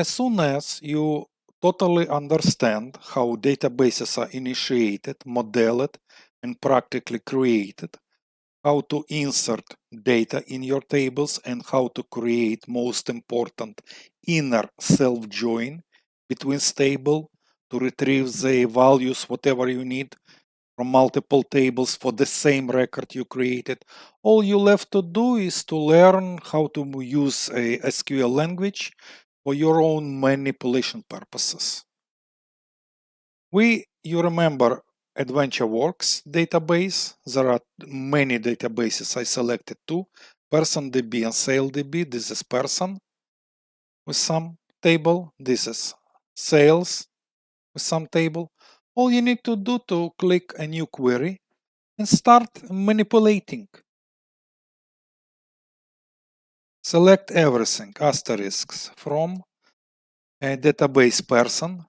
As soon as you totally understand how databases are initiated, modeled, and practically created, how to insert data in your tables, and how to create most important inner self-join between table to retrieve the values, whatever you need from multiple tables for the same record you created. All you left to do is to learn how to use a SQL language for your own manipulation purposes. You remember AdventureWorks database. There are many databases. I selected two, PersonDB and SaleDB. This is person with some table. This is sales with some table. All you need to do to click a new query and start manipulating. Select everything, asterisks, from a database person,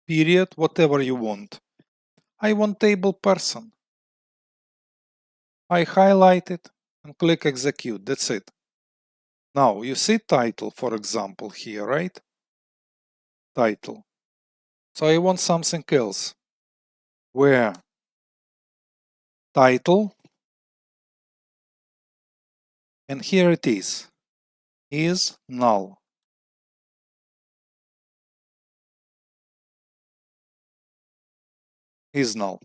period, whatever you want. I want table person. I highlight it and click execute. That's it. Now you see title, for example, here, right? Title. So I want something else. Where title, and here it is null. Is null.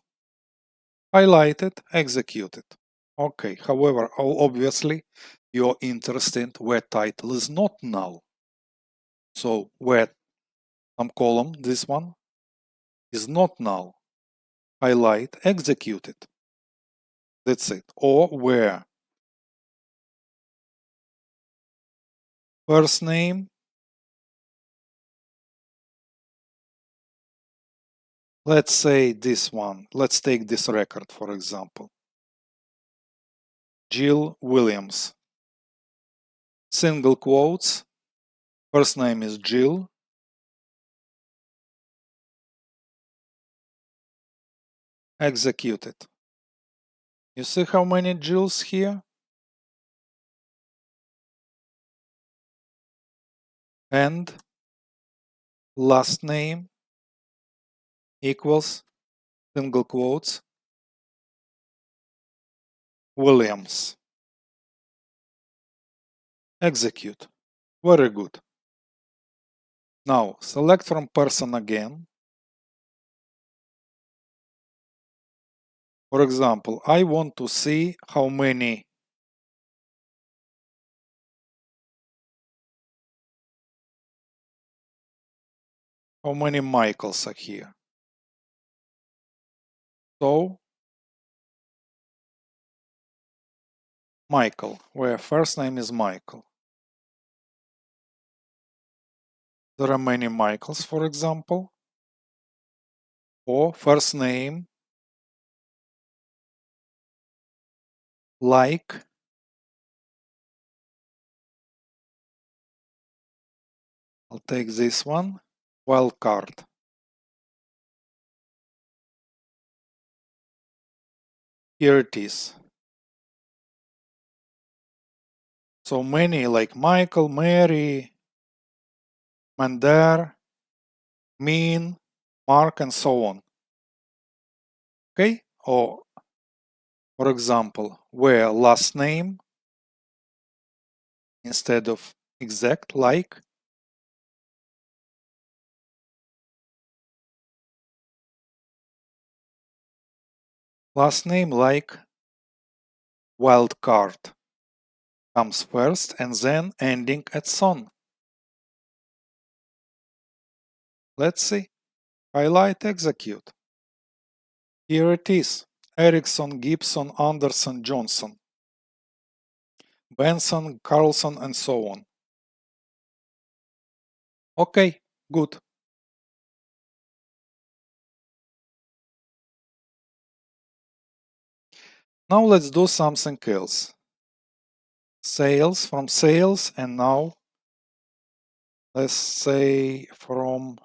Highlight it, execute it. Okay, however, obviously you're interested where title is not null. So where some column, this one, is not null. Highlight, execute it. That's it. Or where first name, let's say this one. Let's take this record, for example. Jill Williams. Single quotes. First name is Jill. Execute it. You see how many Jills here? And last name equals single quotes Williams. Execute. Very good. Now select from person again. For example, I want to see how many Michaels are here. So Michael, where first name is Michael. There are many Michaels, for example. Or first name like I'll take this one, wildcard. Here it is. So many like Michael, Mary, Mandar, Mean, Mark, and so on. Okay? Or, for example, where last name instead of exact like last name like wildcard comes first and then ending at son. Let's see. Highlight, execute. Here it is. Erickson, Gibson, Anderson, Johnson, Benson, Carlson, and so on. Okay, good. Now let's do something else. Sales, from sales, and now let's say from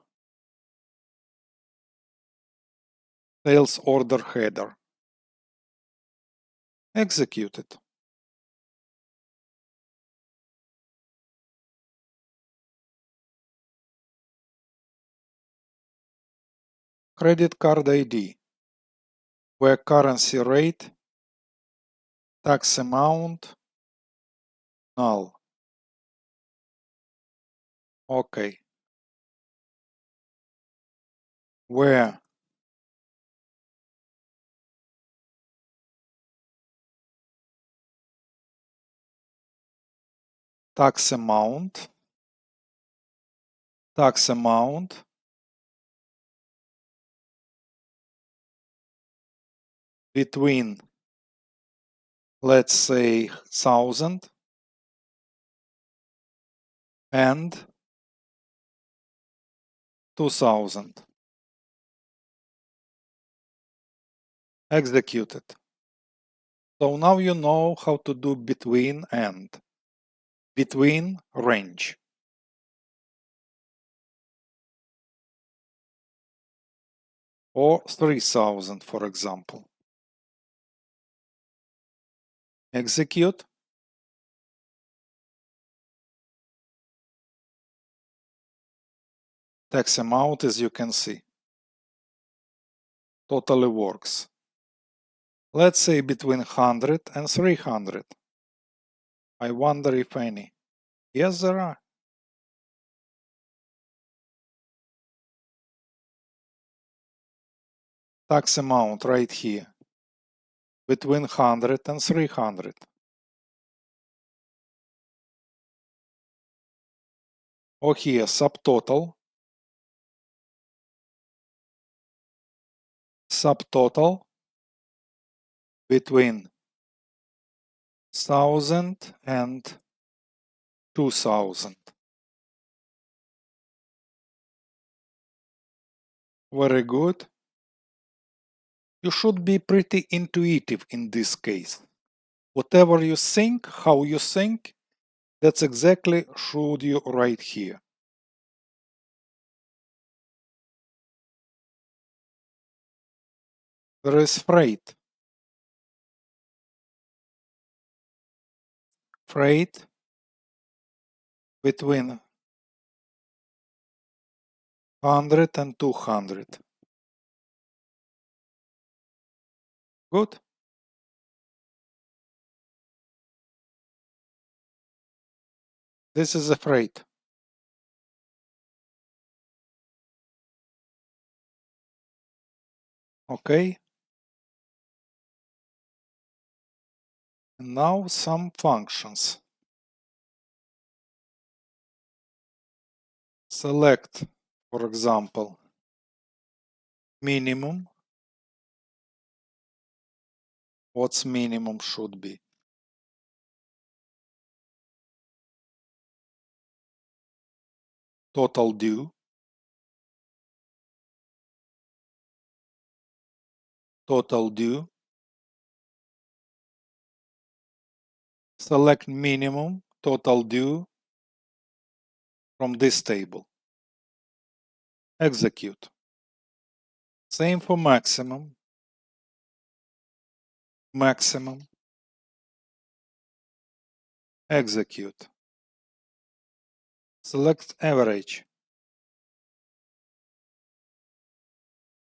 sales order header. Execute it. credit card ID, where currency rate, tax amount, null. OK. Where tax amount, between, let's say, 1,000 and 2,000. Executed. So now you know how to do between and. Between range. Or 3,000, for example. Execute. Tax amount, as you can see, totally works. Let's say between 100 and 300. I wonder if any. Yes, there are. Tax amount right here. Between 100 and 300. Or here, subtotal. Subtotal between 1,000 and 2,000. Very good. You should be pretty intuitive in this case. Whatever you think, how you think, that's exactly should you write here. There is freight. Freight between 100 and 200. Good. This is the freight. Okay. And now some functions. Select, for example, minimum. What's minimum should be? Total due. Total due. Select minimum total due from this table. Execute. Same for maximum. Maximum. Execute. Select average.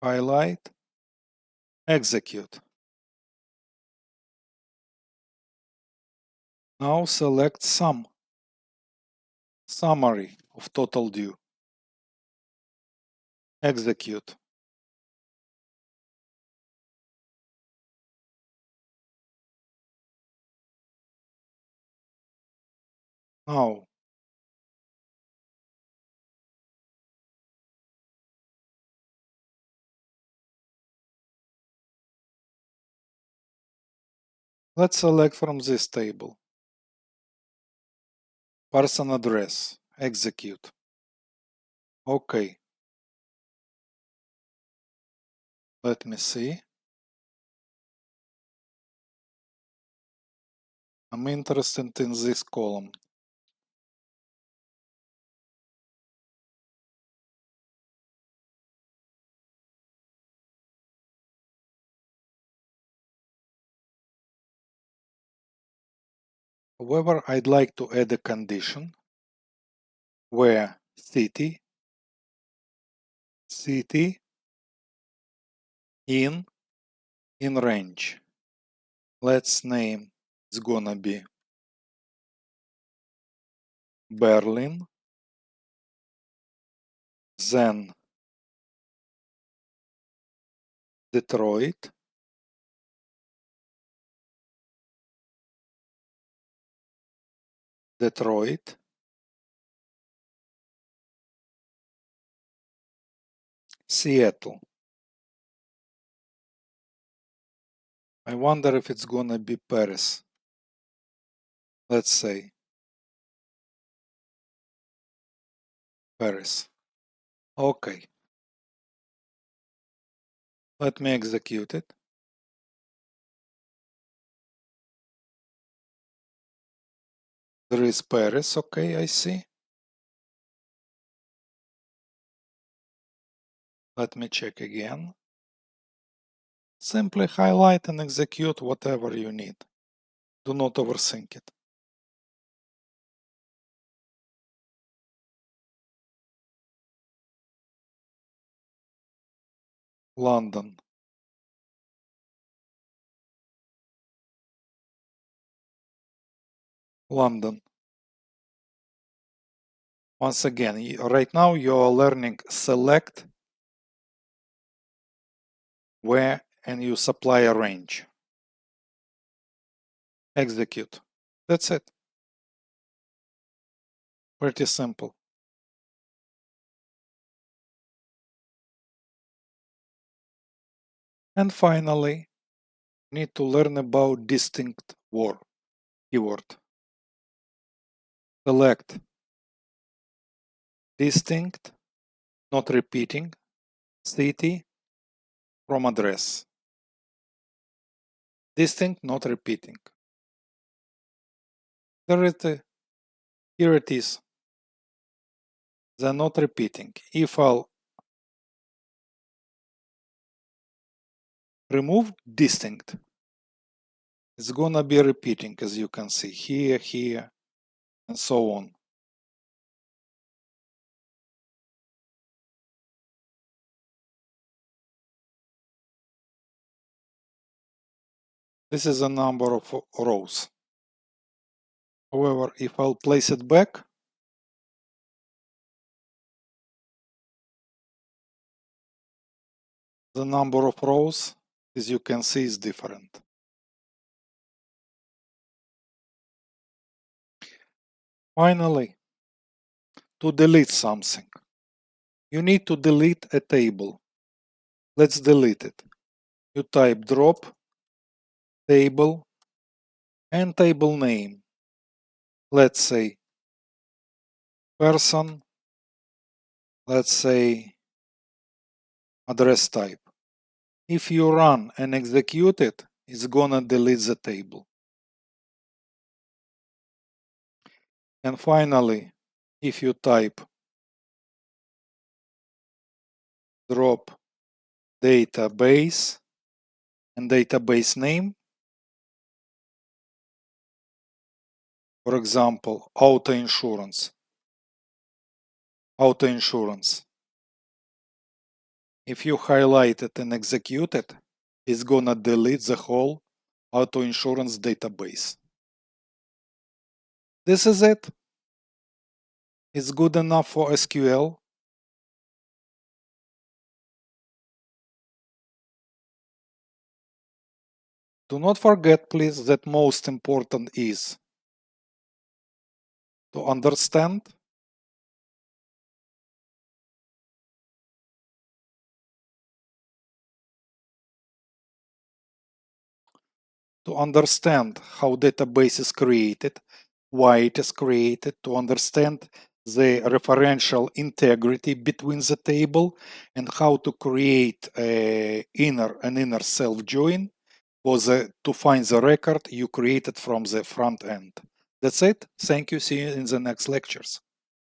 Highlight. Execute. Now select sum. Summary of total due. Execute. Now let's select from this table. Person address. Execute. OK. Let me see. I'm interested in this column. However, I'd like to add a condition where city in range. Let's name, it's gonna be Berlin, then Detroit, Seattle. I wonder if it's gonna be Paris. Let's say Paris. Okay. Let me execute it. There is Paris. Okay, I see. Let me check again. Simply highlight and execute whatever you need. Do not overthink it. London. London. Once again, right now you are learning select, where, and you supply a range. Execute. That's it. Pretty simple. And finally, need to learn about distinct word keyword. Select distinct, not repeating, city from address. Distinct, not repeating. Here it is. They're not repeating. If I'll remove distinct, it's gonna be repeating, as you can see here, here, and so on. This is a number of rows. However, if I'll place it back, the number of rows, as you can see, is different. Finally, to delete something, you need to delete a table. Let's delete it. You type drop table and table name. Let's say person, let's say address type. If you run and execute it, it's gonna delete the table. And finally, if you type drop database and database name, for example, auto insurance. If you highlight it and execute it, it's gonna delete the whole auto insurance database. This is it. It's good enough for SQL. Do not forget, please, that most important is to understand how database is created, why it is created, to understand the referential integrity between the table, and how to create an inner self join to find the record you created from the front end. That's it. Thank you. See you in the next lectures.